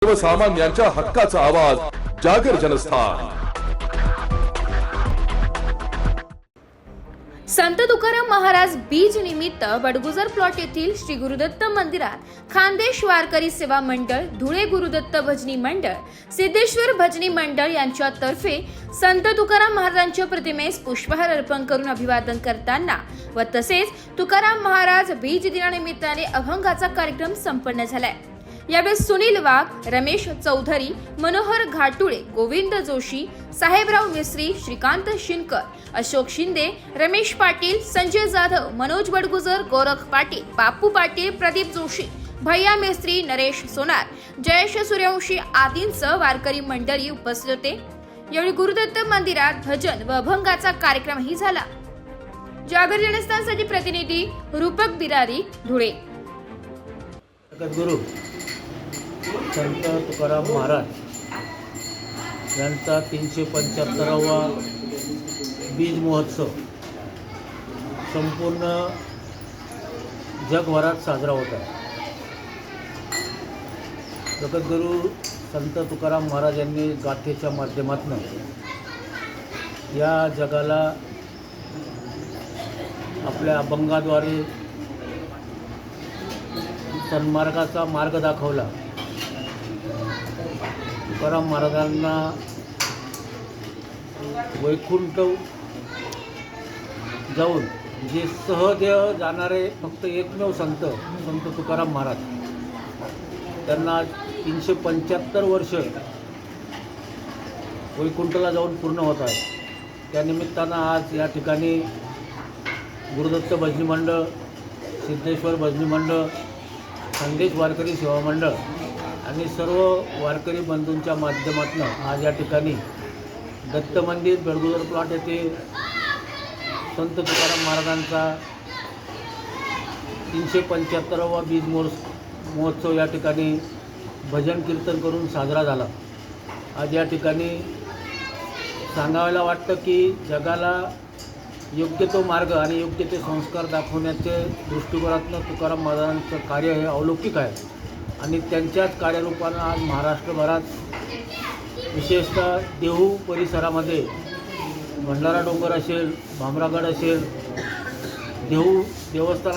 सर्वसामान्यांच्या हक्काचा आवाज जागर जनस्थान। संत तुकाराम महाराज बीज निमित्त बडगुजर प्लॉट येथील श्री गुरुदत्त मंदिरात खानदेश वारकरी सेवा मंडळ, धुळे गुरुदत्त भजनी मंडळ, सिद्धेश्वर भजनी मंडळ यांच्यातर्फे संत तुकाराम महाराजांच्या प्रतिमेस पुष्पहार अर्पण करून अभिवादन करताना व तसेच तुकाराम महाराज बीज दिनानिमित्ताने अभंगाचा कार्यक्रम संपन्न झालाय। यावेळी सुनील वाघ, रमेश चौधरी, मनोहर घाटुळे, गोविंद जोशी, साहेबराव मिस्त्री, श्रीकांत शिनकर, अशोक शिंदे, रमेश पाटील, संजय जाधव, मनोज बडगुजर, गोरख पाटील, बापू पाटील, प्रदीप जोशी, भैया मिस्त्री, नरेश सोनार, जयेश सूर्यवंशी आदींसह वारकरी मंडळी उपस्थित होते। यावेळी गुरुदत्त मंदिरात भजन व अभंगाचा कार्यक्रमही झाला। जागर जनस्थानसाठी प्रतिनिधी रूपक बिरारी, धुळे। जगद्गुरू संत तुकाराम महाराज यांचा 375वा बीज महोत्सव संपूर्ण जगभरात साजरा होत आहे। जगद्गुरू संत तुकाराम महाराज यांनी गाथेच्या माध्यमातून या जगाला आपल्या अभंगाद्वारे सन्मार्गाचा मार्ग दाखवला। तुकाराम महाराजांना वैकुंठ जाऊन जे सहदेव जाणारे फक्त एकमेव संत तुकाराम महाराज, त्यांना 375 वर्ष वैकुंठला जाऊन पूर्ण होत आहे। त्यानिमित्तानं आज या ठिकाणी गुरुदत्त भजनी मंडळ, सिद्धेश्वर भजनी मंडळ, खानदेश वारकरी सेवा मंडळ आणि सर्व वारकरी बंधूंच्या माध्यमातून आज या ठिकाणी दत्त मंदिर बडगुजर प्लॉट येथे संत तुकाराम महाराजांचा 375वा बीज महोत्सव या ठिकाणी भजन कीर्तन करून साजरा झाला। आज या ठिकाणी सांगायला वाटतं की जगाला योग्य तो मार्ग आणि योग्य ते संस्कार दाखवण्याचे दृष्टिकोनातून तुकाराम महाराजांचं कार्य हे अलौकिक आहे आणि त्यांच्याच कार्यरूपानं आज महाराष्ट्रभरात विशेषतः देहू परिसरामध्ये भंडारा डोंगर असेल, भामरागड असेल, देहू देवस्थान